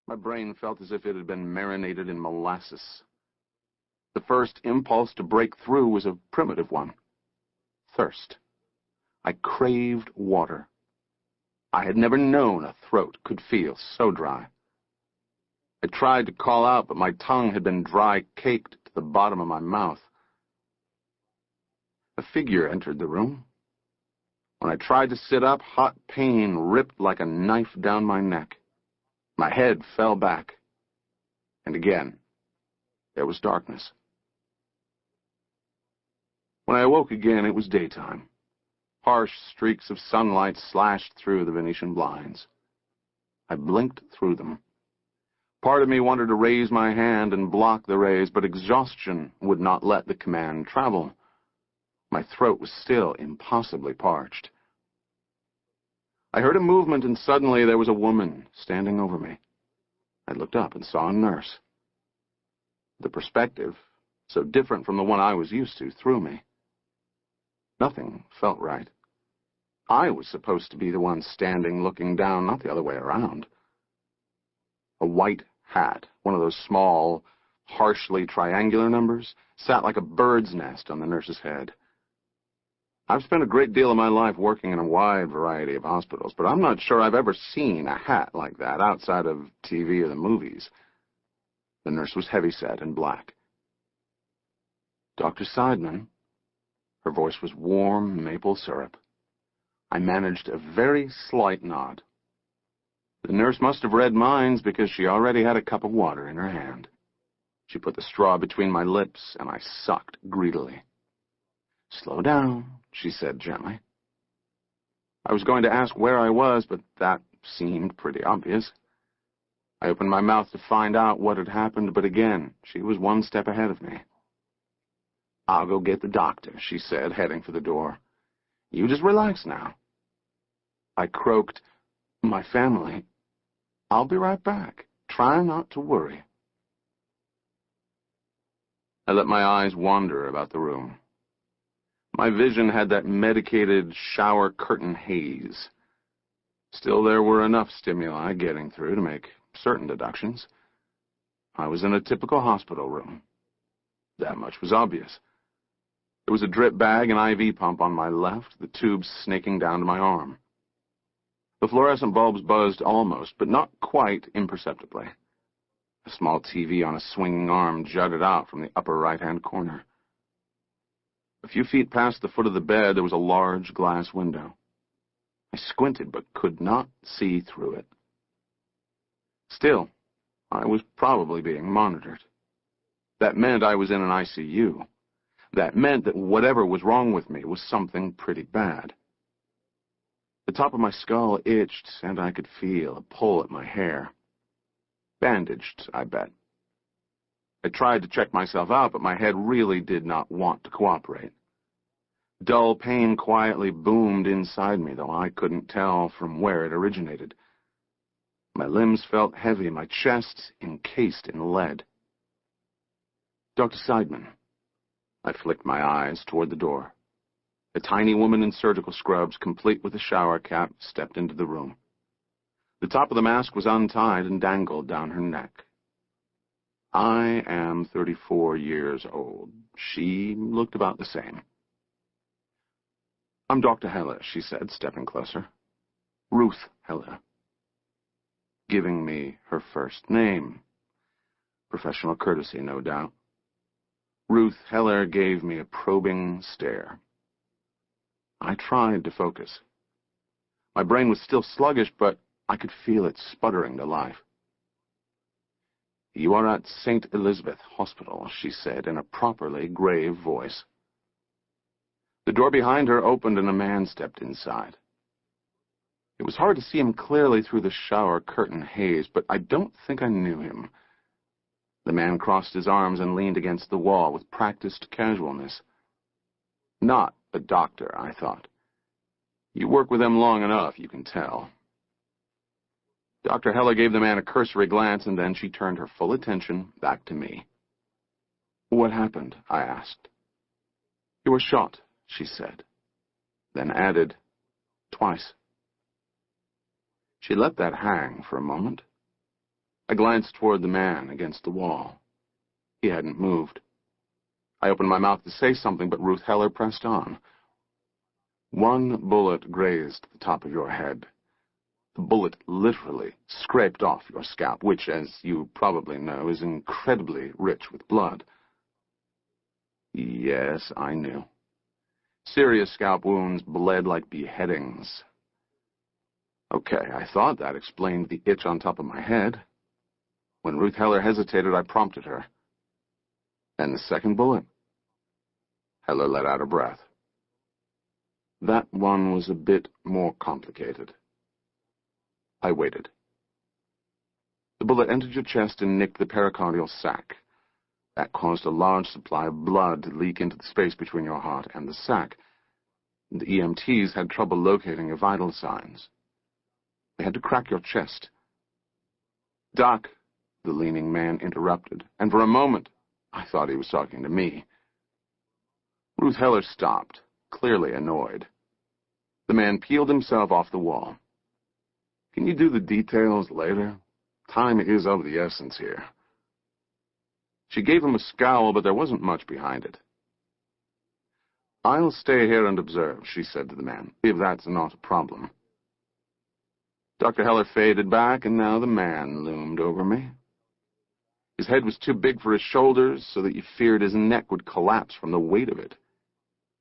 My brain felt as if it had been marinated in molasses. The first impulse to break through was a primitive one. Thirst. I craved water. I had never known a throat could feel so dry. I tried to call out, but my tongue had been dry-caked to the bottom of my mouth. A figure entered the room. When I tried to sit up, hot pain ripped like a knife down my neck. My head fell back. And again, there was darkness. When I awoke again, it was daytime. Harsh streaks of sunlight slashed through the Venetian blinds. I blinked through them. Part of me wanted to raise my hand and block the rays, but exhaustion would not let the command travel. My throat was still impossibly parched. I heard a movement, and suddenly there was a woman standing over me. I looked up and saw a nurse. The perspective, so different from the one I was used to, threw me. Nothing felt right. I was supposed to be the one standing looking down, not the other way around. A white hat, one of those small, harshly triangular numbers, sat like a bird's nest on the nurse's head. I've spent a great deal of my life working in a wide variety of hospitals, but I'm not sure I've ever seen a hat like that outside of TV or the movies. The nurse was heavyset and black. Dr. Seidman. Her voice was warm maple syrup. I managed a very slight nod. The nurse must have read minds because she already had a cup of water in her hand. She put the straw between my lips, and I sucked greedily. "Slow down," she said gently. I was going to ask where I was, but that seemed pretty obvious. I opened my mouth to find out what had happened, but again, she was one step ahead of me. "I'll go get the doctor," she said, heading for the door. "You just relax now." I croaked, "My family. I'll be right back. Try not to worry." I let my eyes wander about the room. My vision had that medicated shower curtain haze. Still, there were enough stimuli getting through to make certain deductions. I was in a typical hospital room. That much was obvious. There was a drip bag and IV pump on my left, the tubes snaking down to my arm. The fluorescent bulbs buzzed almost, but not quite imperceptibly. A small TV on a swinging arm jutted out from the upper right-hand corner. A few feet past the foot of the bed, there was a large glass window. I squinted, but could not see through it. Still, I was probably being monitored. That meant I was in an ICU. That meant that whatever was wrong with me was something pretty bad. The top of my skull itched, and I could feel a pull at my hair. Bandaged, I bet. I tried to check myself out, but my head really did not want to cooperate. Dull pain quietly boomed inside me, though I couldn't tell from where it originated. My limbs felt heavy, my chest encased in lead. "Dr. Seidman." I flicked my eyes toward the door. A tiny woman in surgical scrubs, complete with a shower cap, stepped into the room. The top of the mask was untied and dangled down her neck. I am 34 years old. She looked about the same. "I'm Dr. Heller," she said, stepping closer. "Ruth Heller." Giving me her first name. Professional courtesy, no doubt. Ruth Heller gave me a probing stare. I tried to focus. My brain was still sluggish, but I could feel it sputtering to life. "You are at St. Elizabeth Hospital," she said in a properly grave voice. The door behind her opened and a man stepped inside. It was hard to see him clearly through the shower curtain haze, but I don't think I knew him. The man crossed his arms and leaned against the wall with practiced casualness. Not a doctor, I thought. You work with them long enough, you can tell. Dr. Heller gave the man a cursory glance, and then she turned her full attention back to me. "What happened?" I asked. "You were shot," she said, then added, "Twice." She let that hang for a moment. I glanced toward the man against the wall. He hadn't moved. I opened my mouth to say something, but Ruth Heller pressed on. "One bullet grazed the top of your head. The bullet literally scraped off your scalp, which, as you probably know, is incredibly rich with blood." Yes, I knew. Serious scalp wounds bled like beheadings. Okay, I thought that explained the itch on top of my head. When Ruth Heller hesitated, I prompted her. "And the second bullet?" Heller let out a breath. "That one was a bit more complicated." I waited. "The bullet entered your chest and nicked the pericardial sac. That caused a large supply of blood to leak into the space between your heart and the sac. The EMTs had trouble locating your vital signs. They had to crack your chest." "Doc," the leaning man interrupted, and for a moment I thought he was talking to me. Ruth Heller stopped, clearly annoyed. The man peeled himself off the wall. "Can you do the details later? Time is of the essence here." She gave him a scowl, but there wasn't much behind it. "I'll stay here and observe," she said to the man, "if that's not a problem." Dr. Heller faded back, and now the man loomed over me. His head was too big for his shoulders, so that you feared his neck would collapse from the weight of it.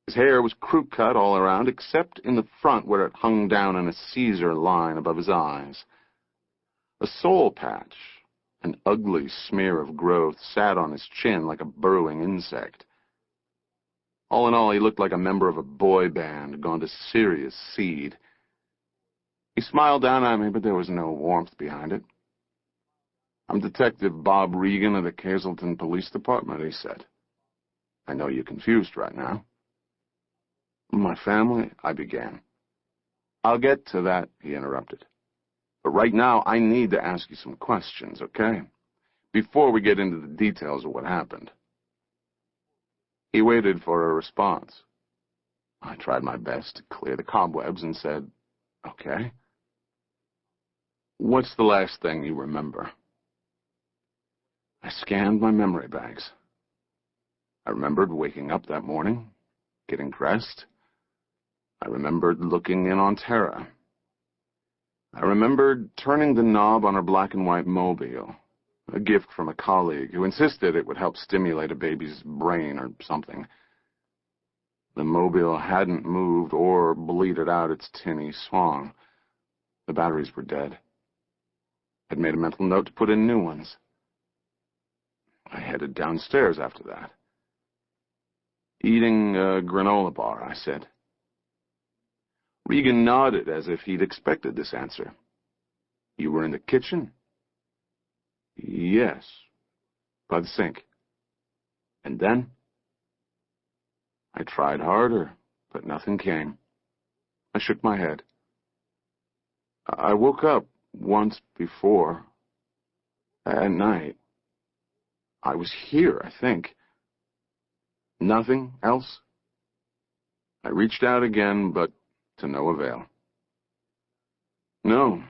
His hair was crew-cut all around, except in the front where it hung down in a Caesar line above his eyes. A soul patch, an ugly smear of growth, sat on his chin like a burrowing insect. All in all, he looked like a member of a boy band gone to serious seed. He smiled down at me, but there was no warmth behind it. "I'm Detective Bob Regan of the Hazleton Police Department," he said. "I know you're confused right now." "My family," I began. "I'll get to that," he interrupted. "But right now, I need to ask you some questions, okay? Before we get into the details of what happened." He waited for a response. I tried my best to clear the cobwebs and said, "Okay." "What's the last thing you remember?" I scanned my memory banks. I remembered waking up that morning, getting dressed. I remembered looking in on Tara. I remembered turning the knob on her black and white mobile, a gift from a colleague who insisted it would help stimulate a baby's brain or something. The mobile hadn't moved or bleated out its tinny song. The batteries were dead. I'd made a mental note to put in new ones. I headed downstairs after that. "Eating a granola bar," I said. Regan nodded as if he'd expected this answer. "You were in the kitchen?" "Yes, by the sink." "And then?" I tried harder, but nothing came. I shook my head. "I woke up once before. At night. I was here, I think." "Nothing else?" I reached out again, but to no avail. "No,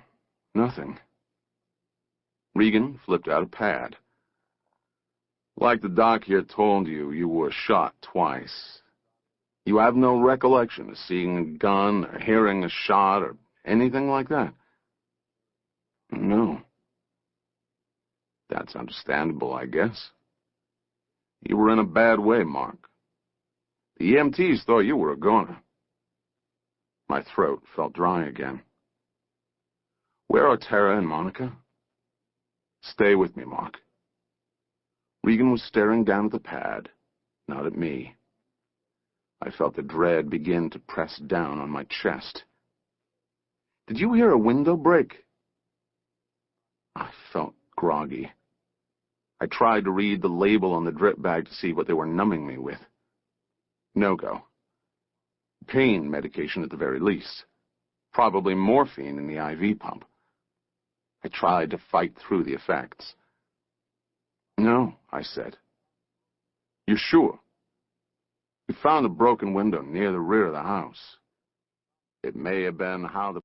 nothing." Regan flipped out a pad. "Like the doc here told you, you were shot twice. You have no recollection of seeing a gun or hearing a shot or anything like that?" "No." "That's understandable, I guess. You were in a bad way, Mark. The EMTs thought you were a goner." My throat felt dry again. "Where are Tara and Monica?" "Stay with me, Mark." Regan was staring down at the pad, not at me. I felt the dread begin to press down on my chest. "Did you hear a window break?" I felt groggy. I tried to read the label on the drip bag to see what they were numbing me with. No-go. Pain medication at the very least. Probably morphine in the IV pump. I tried to fight through the effects. "No," I said. "You sure?" "We found a broken window near the rear of the house. It may have been how the